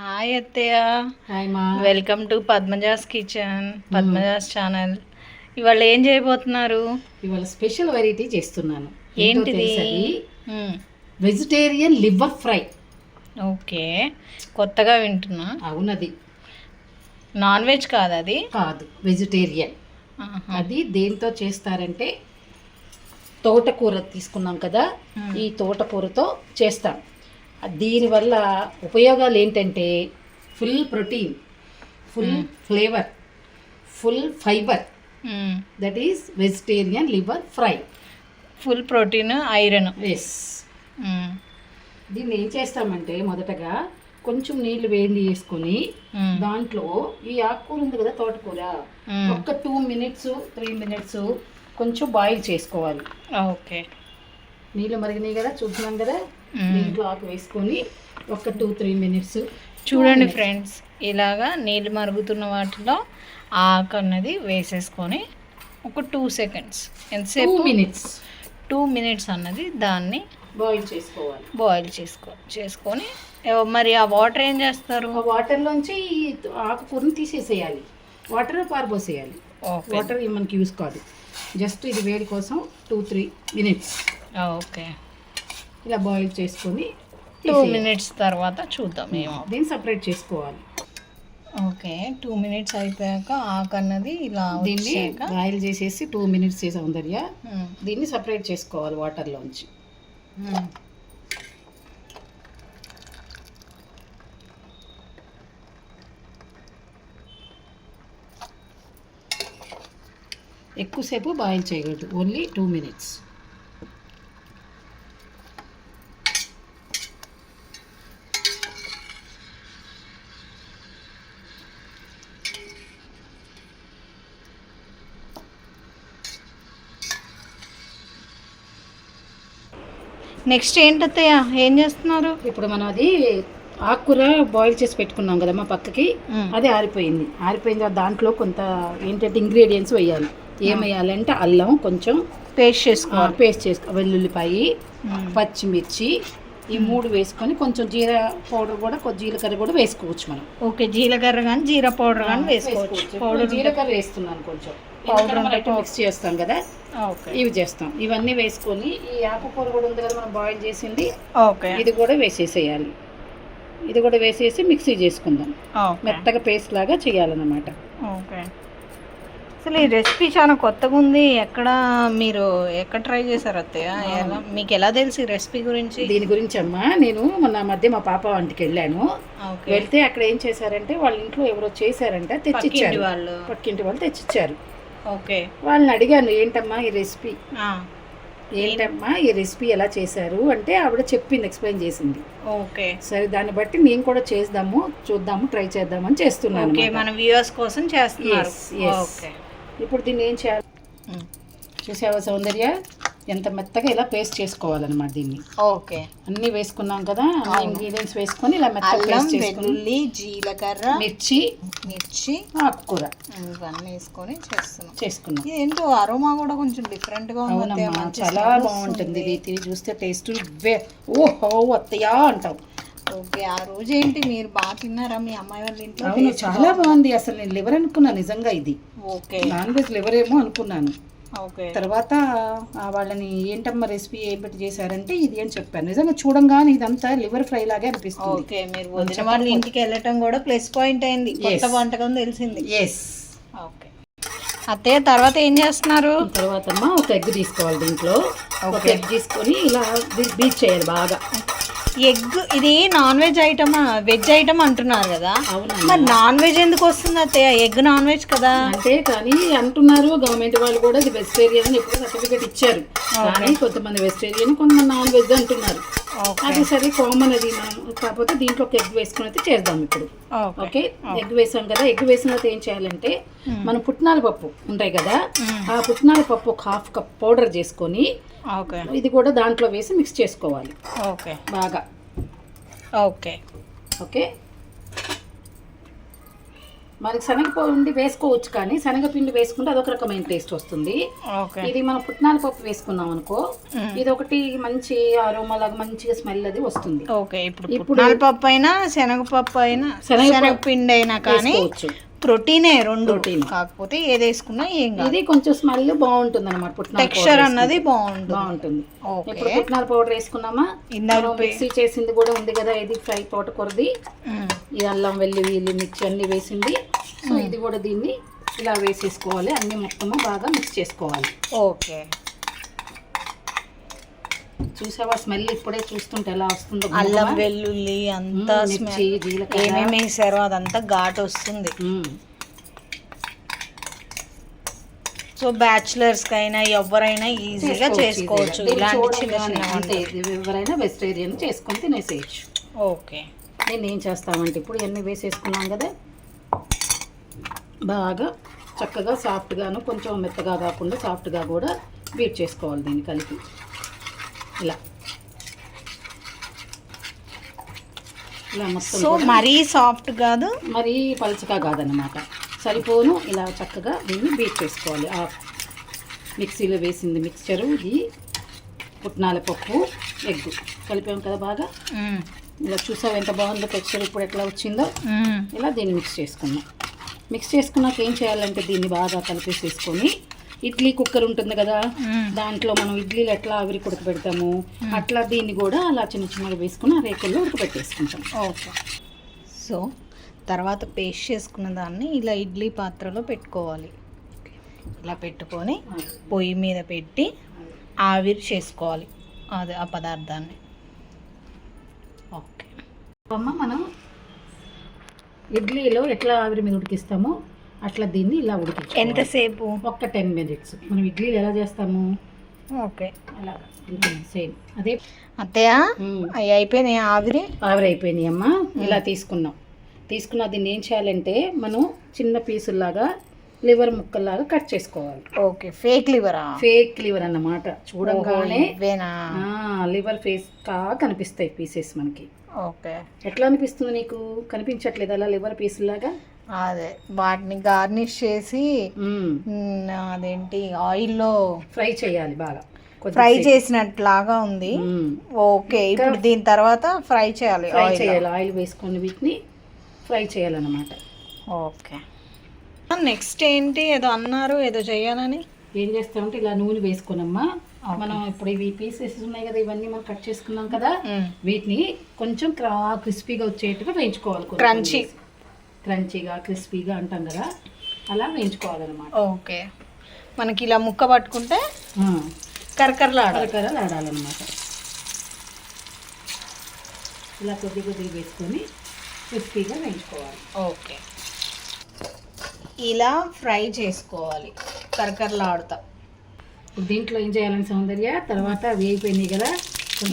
Hi అత్తయ్య. Hi మా. Welcome to Padmaja's kitchen, Padmaja's channel. ఇవాళ ఏం చేయబోతున్నారు? ఇవాళ స్పెషల్ వెరైటీ చేస్తున్నాను. ఏంటిది? Vegetarian liver fry. ఓకే, కొత్తగా వింటున్నా. అవునది నాన్ వెజ్ కాదు, అది కాదు, వెజిటేరియన్. అది దేంతో చేస్తారంటే తోటకూర తీసుకున్నాం కదా, ఈ తోటకూరతో చేస్తాం. దీనివల్ల ఉపయోగాలు ఏంటంటే full protein, full flavour, full fibre. That is vegetarian liver fry. Full protein, iron. Yes. దీన్ని ఏం చేస్తామంటే మొదటగా కొంచెం నీళ్లు వేడి చేసుకొని దాంట్లో ఈ ఆకుకూర ఉంది కదా, తోటకూర, ఒక 2 minutes 3 minutes కొంచెం బాయిల్ చేసుకోవాలి. ఓకే, నీళ్ళు మరిగినాయి కదా, చూస్తున్నాం కదా, దీంట్లో ఆకు వేసుకొని ఒక 2-3 minutes. చూడండి ఫ్రెండ్స్, ఇలాగా నీళ్ళు మరుగుతున్న వాటిలో ఆకు అన్నది వేసేసుకొని ఒక 2 seconds, ఎంతసేపు? 2 minutes అన్నది దాన్ని బాయిల్ చేసుకొని మరి ఆ వాటర్ ఏం చేస్తారు? ఆ వాటర్లోంచి ఆకుకూరని తీసేసేయాలి, వాటర్ పారబోసేయాలి. వాటర్ మనకి యూస్ కాదు, జస్ట్ ఇది వేడి కోసం 2-3 minutes. ఓకే, ఇలా బాయిల్ చేసుకొని 2 minutes తర్వాత చూద్దాం ఏమో. దీన్ని సపరేట్ చేసుకోవాలి. ఓకే, 2 minutes అయిపోయాక ఆకు అన్నది ఇలా దీన్ని బాయిల్ చేసేసి 2 minutes చేసే ఉందరియా, దీన్ని సపరేట్ చేసుకోవాలి వాటర్లోంచి. ఎక్కువసేపు బాయిల్ చేయకూడదు, ఓన్లీ 2 minutes. నెక్స్ట్ ఏంటత్తయ్య, ఏం చేస్తున్నారు? ఇప్పుడు మనం అది ఆకుకూర బాయిల్ చేసి పెట్టుకున్నాం కదా మా పక్కకి, అది ఆరిపోయింది. ఆరిపోయిన తర్వాత దాంట్లో కొంత ఏంటంటే ఇంగ్రీడియంట్స్ వేయాలి. ఏం వేయాలంటే అల్లం కొంచెం పేస్ట్ చేసుకో, వెల్లుల్లిపాయి, పచ్చిమిర్చి, ఈ 3 వేసుకొని కొంచెం జీరా పౌడర్ కూడా, కొంచెం జీలకర్ర కూడా వేసుకోవచ్చు మనం. ఓకే, జీలకర్ర కానీ జీరా పౌడర్ కానీ వేసుకోవచ్చు. పౌడర్ జీలకర్ర వేస్తున్నాను కొంచెం, పౌడర్ మిక్స్ చేస్తాం కదా, ఇవి చేస్తాం. ఇవన్నీ వేసుకొని ఈ ఆకుకూర కూడా ఉంది కదా మనం బాయిల్ చేసింది, ఓకే, ఇది కూడా వేసేసేయాలి. ఇది కూడా వేసేసి మిక్సీ చేసుకుందాం, మెత్తగా పేస్ట్ లాగా చేయాలన్నమాట. ఓకే, అసలు ఈ రెసిపీ చాలా కొత్తగా ఉంది. మీరు ఎక్కడ ట్రై చేశారు అత్తయ్య? మీకు ఎలా తెలుసు ఈ రెసిపీ గురించి? దీని గురించి అమ్మా, నేను మొన్న మధ్య మా పాప వంటికి వెళ్ళాను. వెళ్తే అక్కడ ఏం చేశారంటే వాళ్ళ ఇంట్లో ఎవరో చేశారంటే తెచ్చిచ్చారు, పక్కింటి వాళ్ళు తెచ్చిచ్చారు. ఓకే, వాళ్ళని అడిగాను, ఏంటమ్మా ఈ రెసిపీ ఎలా చేశారు అంటే ఆవిడ చెప్పింది, ఎక్స్ప్లెయిన్ చేసింది. ఓకే, సరే, దాన్ని బట్టి మేము కూడా చూద్దాము, ట్రై చేద్దామని చేస్తున్నాను. మన వ్యూవర్స్ కోసం చేస్తున్నారు. ఇప్పుడు దీన్ని ఏం చేయాలి చూసావా సౌందర్య, ఎంత మెత్తగా ఇలా పేస్ట్ చేసుకోవాలన్నమాట దీన్ని. ఓకే, అన్ని వేసుకున్నాం కదా, ఇంగ్రీడియంట్స్ వేసుకొని ఇలా మెత్తగా పేస్ట్ చేసుకొని, జీలకర్ర, మిర్చి, ఆకుకూర ఇవన్నీ వేసుకొని చేసుకున్నాం. ఏంటో అరోమా కూడా కొంచెం డిఫరెంట్ గా ఉంది, చాలా బాగుంటుంది. ఇది తిని చూస్తే టేస్ట్ ఓహో అత్తయ్యా అంటాం. ఓకే, ఆ రోజు ఏంటి మీరు బాగా తిన్నారా మీ అమ్మాయి వాళ్ళ ఇంట్లో? అవును, చాలా బాగుంది. అసలు నేను లివర్ అనుకున్నాను నిజంగా, ఇది ఓకే నాన్ వెజ్ లివర్ ఏమో అనుకున్నాను. ఓకే, తర్వాత వాళ్ళని ఏంటమ్మా రెసిపీ ఏం పెట్టి చేశారంటే ఇది అని చెప్పాను. నిజంగా చూడంగానే ఇదంతా లివర్ ఫ్రై లాగే అనిపిస్తుంది. ఓకే, మీరు వదిన వాళ్ళ ఇంటికి వెళ్ళటం కూడా ప్లస్ పాయింట్ అయింది, కొత్త వంటకం తెలిసింది. ఎస్. ఓకే అత్తయ్య, తర్వాత ఏం చేస్తున్నారు? తర్వాత అమ్మా ఒక ఎగ్ తీసుకోవాలి. దీంట్లో ఒక ఎగ్ తీసుకొని ఇలా బీట్ చేయాలి బాగా. ఎగ్ ఇది నాన్ వెజ్ ఐటమా, వెజ్ ఐటమ్ అంటున్నారు కదా, మరి నాన్ వెజ్ ఎందుకు వస్తుంది అత్తయ్య? ఎగ్ నాన్ వెజ్ కదా అంటే, కానీ అంటున్నారు గవర్నమెంట్ వాళ్ళు కూడా ఇది వెజిటేరియన్ అని ఎప్పుడు సర్టిఫికేట్ ఇచ్చారు. కానీ కొంతమంది వెజిటేరియన్, కొంతమంది నాన్ వెజ్ అంటున్నారు. అది సరే, కామన్ అది. మనం కాకపోతే దీంట్లో ఒక ఎగ్ వేసుకుని అయితే చేద్దాం ఇప్పుడు. ఓకే, ఎగ్ వేసాం కదా, ఎగ్ వేసిన తర్వాత ఏం చేయాలంటే మనం పుట్నాల పప్పు ఉంటాయి కదా, ఆ పుట్నాల పప్పు ఒక 1/2 cup పౌడర్ చేసుకొని ఇది కూడా దాంట్లో వేసి మిక్స్ చేసుకోవాలి. ఓకే, బాగా. ఓకే ఓకే, మనకి శనగపిండి వేసుకోవచ్చు, కానీ శనగపిండి వేసుకుంటే అదొక రకమైన టేస్ట్ వస్తుంది. ఇది మనం పుట్నాల పప్పు వేసుకున్నాం అనుకో, ఇది ఒకటి మంచి అరోమా లాగా మంచిగా స్మెల్ అది వస్తుంది. ఓకే, ఇప్పుడు పుట్నాల పప్పు అయినా శనగపప్పు అయినా శనగపిండి అయినా కానీ ప్రోటీనే రెండు, కాకపోతే ఏది వేసుకున్నా ఏం కాదు. ఇది కొంచెం స్మెల్ బాగుంటుంది అనమాట, పుట్నాల టెక్స్చర్ అన్నది బాగుంటుంది. ఇప్పుడు పుట్నాల పౌడర్ వేసుకున్నామా, మిక్సీ చేసింది కూడా ఉంది కదా, ఇది ఫ్రై తోటకూరది, ఈ అల్లం వెల్లుల్లి మిర్చి అన్ని వేసింది. సో ఇది కూడా దీన్ని ఇలా వేసేసుకోవాలి, అన్ని మొత్తము బాగా మిక్స్ చేసుకోవాలి. ఓకే, చూసావా స్మెల్ ఇప్పుడే చూస్తుంటే ఎలా వస్తుందో. అల్లం వెల్లుల్లి అంతా ఏమేమి వేసారో అదంతా ఘాటు వస్తుంది. సో బ్యాచులర్స్ కైనా ఎవరైనా ఈజీగా చేసుకోవచ్చు ఇలాంటి చిన్న ఎవరైనా వెజిటేరియన్ చేసుకొని తినేసేయచ్చు. ఓకే, నేను ఏం చేస్తామంటే ఇప్పుడు ఇవన్నీ వేసేసుకున్నాం కదా, బాగా చక్కగా సాఫ్ట్గాను కొంచెం మెత్తగా కాకుండా సాఫ్ట్గా కూడా బీట్ చేసుకోవాలి దీన్ని కలిపి. ఇలా మొత్తం. సో మరీ సాఫ్ట్ కాదు, మరీ పలుచగా కాదన్నమాట, సరిపోను. ఇలా చక్కగా దీన్ని బీట్ చేసుకోవాలి. ఆ మిక్సీలో వేసింది మిక్స్చరు, ఇది పుట్నాల పప్పు, ఎగ్ కలిపాం కదా బాగా. ఇలా చూసావు ఎంత బాగుందో టెక్స్చర్, ఇప్పుడు ఎట్లా వచ్చిందో. ఇలా దీన్ని మిక్స్ చేసుకున్నాం. మిక్స్ చేసుకున్నాక ఏం చేయాలంటే దీన్ని బాగా కలిపేసేసుకొని, ఇడ్లీ కుక్కర్ ఉంటుంది కదా, దాంట్లో మనం ఇడ్లీలు ఎట్లా ఆవిరి ఉడకబెడతాము అట్లా దీన్ని కూడా అలా చిన్న చిన్నగా వేసుకుని ఆ రేకుల్లో ఉడకబెట్టేసుకుంటాం. ఓకే, సో తర్వాత పేస్ట్ చేసుకున్న దాన్ని ఇలా ఇడ్లీ పాత్రలో పెట్టుకోవాలి. ఇలా పెట్టుకొని పొయ్యి మీద పెట్టి ఆవిరి చేసుకోవాలి అది ఆ పదార్థాన్ని. ఓకే అమ్మ, మనం ఇడ్లీలో ఎట్లా ఆవిరి మీద ఉడికిస్తామో అట్లా దీన్ని ఇలా ఉడికించాలి. ఎంతసేపు? ఒక్క 10 minutes. మనం ఇడ్లీలు ఎలా చేస్తాము ఓకే అలా సేమ్ అదే. అత్తయ్య అవి అయిపోయినాయి, ఆవిరి అయిపోయినాయి అమ్మ. ఇలా తీసుకున్న దీన్ని ఏం చేయాలంటే మనం చిన్న పీసుల్లాగా లివర్ ముక్కల్లాగా కట్ చేసుకోవాలి. ఓకే, ఫేక్ లివర్ అన్నమాట. చూడంగానే లివర్ ఫేస్ కనిపిస్తాయి పీసెస్ మనకి. ఓకే, ఎట్లా అనిపిస్తుంది నీకు? కనిపించట్లేదు అలా లివర్ పీసుల్లాగా? అదే, వాటిని గార్నిష్ చేసి అదేంటి ఆయిల్లో ఫ్రై చేయాలి, బాగా ఫ్రై చేసినట్లాగా ఉంది. ఓకే, ఇప్పుడు దీని తర్వాత ఫ్రై చేయాలి. ఆయిల్ వేసుకొని వీటిని ఫ్రై చేయాలన్నమాట. ఓకే, నెక్స్ట్ ఏంటి ఏదో అన్నారు, ఏదో చేయాలని. ఏం చేస్తామంటే ఇలా నూనె వేసుకున్నామ్మా. మనం ఇప్పుడు ఇవి పీసెస్ ఉన్నాయి కదా, ఇవన్నీ మనం కట్ చేసుకున్నాం కదా, వీటిని కొంచెం క్రిస్పీగా వచ్చేట్టుగా వేయించుకోవాలి. క్రంచీగా క్రిస్పీగా అంటాం కదా, అలా వేయించుకోవాలన్నమాట. ఓకే, మనకి ఇలా ముక్క పట్టుకుంటే కరకరలాడాలన్నమాట. ఇలా కొద్దిగా వేసుకొని క్రిస్పీగా వేయించుకోవాలి. ఓకే, ఇలా ఫ్రై చేసుకోవాలి కరకరలాడుతా. దీంట్లో ఏం చేయాలని సౌందర్య, తర్వాత వేగిపోయినాయి కదా,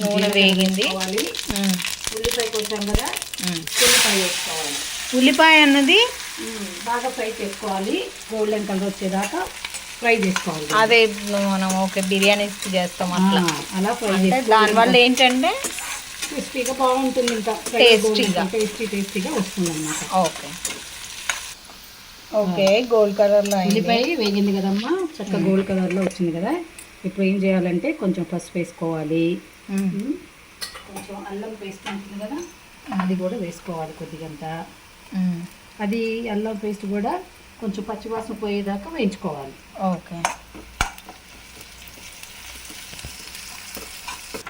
నూనె వేగింది, ఉల్లిపాయ కోసాం కదా, ఉల్లిపాయ వేసుకోవాలి. ఉల్లిపాయ అన్నది బాగా ఫ్రై చేసుకోవాలి, గోల్డెన్ కలర్ వచ్చేదాకా ఫ్రై చేసుకోవాలి. అదే మనం ఓకే బిర్యానీ చేస్తాం అట్లా, అలా ఫ్రై చేసి దానివల్ల ఏంటంటే క్రిస్పీగా బాగుంటుంది, ఇంకా టేస్టీగా వస్తుంది అన్నమాట. ఓకే ఓకే, గోల్డ్ కలర్లో ఉల్లిపాయ వేగింది కదమ్మా, చక్కగా గోల్డ్ కలర్లో వచ్చింది కదా. ఇప్పుడు ఏం చేయాలంటే కొంచెం పసుపు వేసుకోవాలి, కొంచెం అల్లం పేస్ట్ ఉంటుంది కదా అది కూడా వేసుకోవాలి కొద్దిగంతా. అది అల్లం పేస్ట్ కూడా కొంచెం పచ్చివాసన పోయేదాకా వేయించుకోవాలి. ఓకే,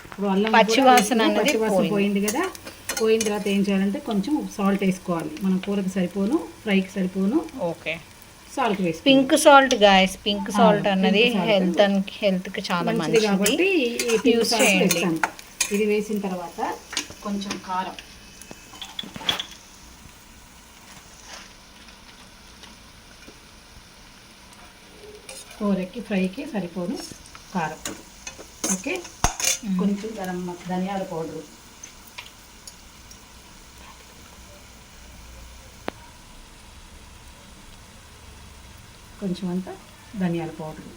ఇప్పుడు అల్లం పచ్చివాసన పోయింది కదా, పోయిన తర్వాత ఏం చేయాలంటే కొంచెం సాల్ట్ వేసుకోవాలి. మనం కూరకు సరిపోను, ఫ్రైకి సరిపోను. ఓకే, సాల్ట్ వేసి pink salt guys, pink salt అన్నది హెల్త్కి చాలా మంచిది కాబట్టి యూస్ చేయండి. ఇది వేసిన తర్వాత కొంచెం కారం, కూరకి ఫ్రైకి సరిపోను కారం. ఓకే, కొంచెం ధనియాల పౌడరు, కొంచెం అంతా ధనియాల పౌడరు,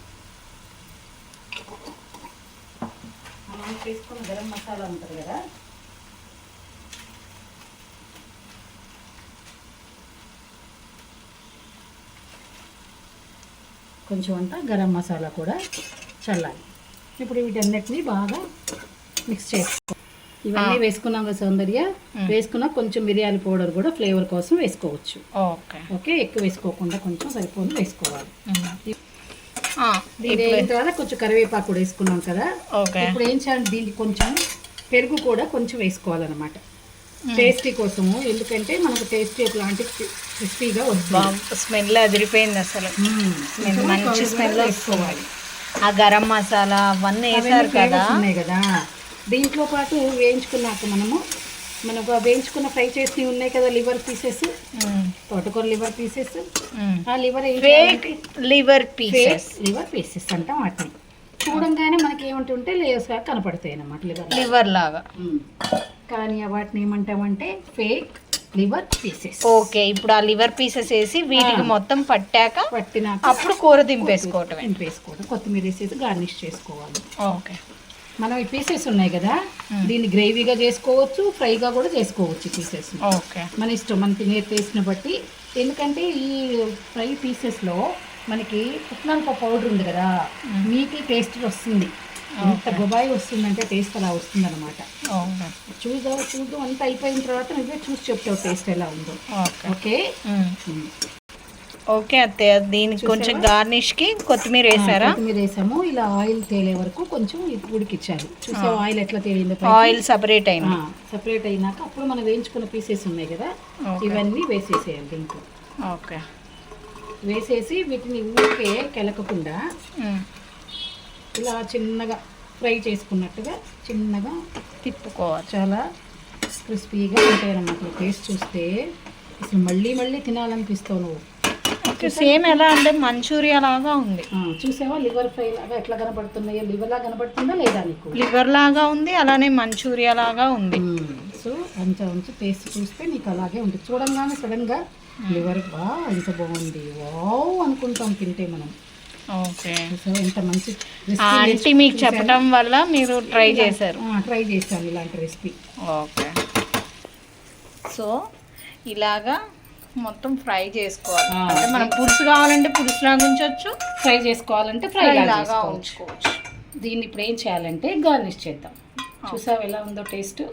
మనం తీసుకున్న గరం మసాలా ఉంటుంది కదా కొంచెం అంతా గరం మసాలా కూడా చల్లాలి. ఇప్పుడు వీటన్నిటిని బాగా మిక్స్ చేసుకో. ఇవన్నీ వేసుకున్నాం కదా సౌందర్య, వేసుకున్నా కొంచెం మిరియాల పౌడర్ కూడా ఫ్లేవర్ కోసం వేసుకోవచ్చు. ఓకే, ఎక్కువ వేసుకోకుండా కొంచెం సరిపోని వేసుకోవాలి. దీని అయిన తర్వాత కొంచెం కరివేపాకు కూడా వేసుకున్నాం కదా. ఇప్పుడు ఏం చేయాలి, దీనికి కొంచెం పెరుగు కూడా కొంచెం వేసుకోవాలన్నమాట టేస్టీ కోసము. ఎందుకంటే మనకు టేస్టీ ఎట్లాంటి క్రిస్పీగా వస్తుంది. స్మెల్ అదిరిపోయింది అసలు, మంచి స్మెల్ వేసుకోవాలి. ఆ గరం మసాలా అవన్నీ వేసారు కదా, ఉన్నాయి కదా. దీంట్లో పాటు వేయించుకున్నాక మనకు వేయించుకున్న ఫ్రై చేసి ఉన్నాయి కదా లివర్ పీసెస్, తోటకూర లివర్ పీసెస్. ఆ లివర్ పీసెస్ అంటాం వాటిని. చూడంగానే మనకి ఏమంటుంటే లేయర్స్ లాగా కనపడతాయి అన్నమాట, లివర్ లాగా. కానీ వాటిని ఏమంటామంటే ఫేక్ లివర్ పీసెస్. ఓకే, ఇప్పుడు ఆ లివర్ పీసెస్ వేసి వీటికి మొత్తం పట్టినాక అప్పుడు కూర దింపేసుకోవటం. కొత్తిమీర వేసేసి గార్నిష్ చేసుకోవాలి. ఓకే, మనం ఈ పీసెస్ ఉన్నాయి కదా, దీన్ని గ్రేవీగా చేసుకోవచ్చు, ఫ్రైగా కూడా చేసుకోవచ్చు. పీసెస్ ఓకే, మన ఇష్టం, మన తినే టేస్ట్ని బట్టి. ఎందుకంటే ఈ ఫ్రై పీసెస్లో మనకి పుట్నాల పౌడర్ ఉంది కదా, మీకు టేస్ట్ వస్తుంది. ఎంత గుబాయి వస్తుందంటే టేస్ట్ అలా వస్తుంది అనమాట. చూద్దాం అంతా అయిపోయిన తర్వాత నువ్వే చూసి చెప్తావు టేస్ట్ ఎలా ఉందో. ఓకే ఓకే అత్తయ్య, దీనికి కొంచెం గార్నిష్కి కొత్తిమీర వేసారా? కొత్తిమీర వేసాము. ఇలా ఆయిల్ తేలే వరకు కొంచెం ఉడికిచ్చాలి. చూసావు ఆయిల్ ఎట్లా తేలిందో, ఆయిల్ సపరేట్ అయినాక అప్పుడు మనం వేయించుకున్న పీసెస్ ఉన్నాయి కదా, ఇవన్నీ వేసేసేయాలి దీంట్లో. ఓకే, వేసేసి వీటిని ఊరికే కెలకకుండా ఇలా చిన్నగా ఫ్రై చేసుకున్నట్టుగా చిన్నగా తిప్పుకోవాలి. చాలా క్రిస్పీగా ఉంటాయి అన్నమాట. టేస్ట్ చూస్తే అసలు మళ్ళీ మళ్ళీ తినాలనిపిస్తావు నువ్వు. సేమ్ ఎలా అంటే మంచూరియా లాగా ఉంది. చూసావా లివర్ ఫ్రై లాగా ఎట్లా కనపడుతున్నాయో? లివర్ లాగా కనపడుతుందా లేదా నీకు? లివర్ లాగా ఉంది, అలానే మంచూరియా లాగా ఉంది. సో అంత టేస్ట్ చూస్తే నీకు అలాగే ఉంటుంది. చూడంగానే సడన్గా లివర్ ఎంత బాగుంది వావ్ అనుకుంటాం తింటే మనం. ఓకే, సో ఎంత మంచి ఆంటీ మీకు చెప్పడం వల్ల మీరు ట్రై చేశారు. ట్రై చేశాను ఇలాంటి రెసిపీ. ఓకే, సో ఇలాగా మొత్తం ఫ్రై చేసుకోవాలి. అంటే మనం పులుసు కావాలంటే పులుసు లాగా ఉంచవచ్చు, ఫ్రై చేసుకోవాలంటే ఫ్రై లాగా ఉంచుకోవచ్చు. దీన్ని ఇప్పుడు ఏం చేయాలంటే గార్నిష్ చేద్దాం. చూసావు ఎలా ఉందో టేస్ట్?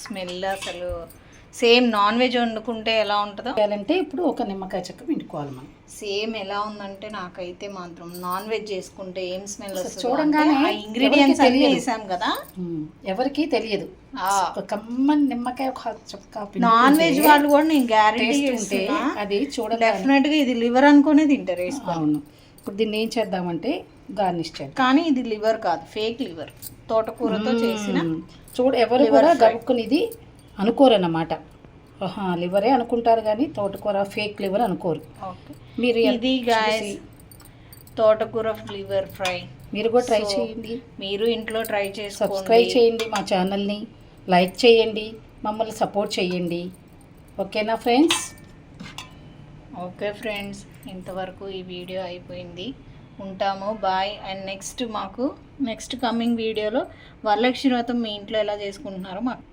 స్మెల్ అసలు సేమ్ నాన్ వెజ్ వండుకుంటే ఎలా ఉంటుందో చేయాలంటే ఇప్పుడు ఒక నిమ్మకాయ చెక్క పిండుకోవాలి మనం. సేమ్ ఎలా ఉందంటే నాకైతే మాత్రం నాన్ వెజ్ చేసుకుంటే ఏం స్మెల్ వస్తుంది చూడంగానే. ఇంగ్రీడియంట్స్ అన్ని వేసాం కదా, ఎవరికి తెలియదు. కమ్మని నిమ్మకాయ నాన్ వెజ్ వాళ్ళు కూడా నేను గ్యారెంటీ ఉంటే అది చూడండి డెఫినెట్ గా ఇది లివర్ అనుకునే తింటారు. అవును, ఇప్పుడు దీన్ని ఏం చేద్దామంటే గార్నిష్ చేద్దాం. కానీ ఇది లివర్ కాదు, ఫేక్ లివర్, తోటకూరతో చేసిన. ఎవరు కూడా గబుక్కుని ఇది అనుకోరన్నమాట. లివరే అనుకుంటారు కానీ తోటకూర ఫేక్ లివర్ అనుకోరు. మీరు ఇది గాయస్ తోటకూర లివర్ ఫ్రై మీరు కూడా ట్రై చేయండి. మీరు ఇంట్లో ట్రై చేసి సబ్స్క్రైబ్ చేయండి, మా ఛానల్ని లైక్ చేయండి, మమ్మల్ని సపోర్ట్ చేయండి. ఓకేనా ఫ్రెండ్స్? ఓకే ఫ్రెండ్స్, ఇంతవరకు ఈ వీడియో అయిపోయింది. ఉంటాము, బాయ్. అండ్ నెక్స్ట్ కమింగ్ వీడియోలో వరలక్ష్మి వ్రతం మీ ఇంట్లో ఎలా చేసుకుంటున్నారో మాకు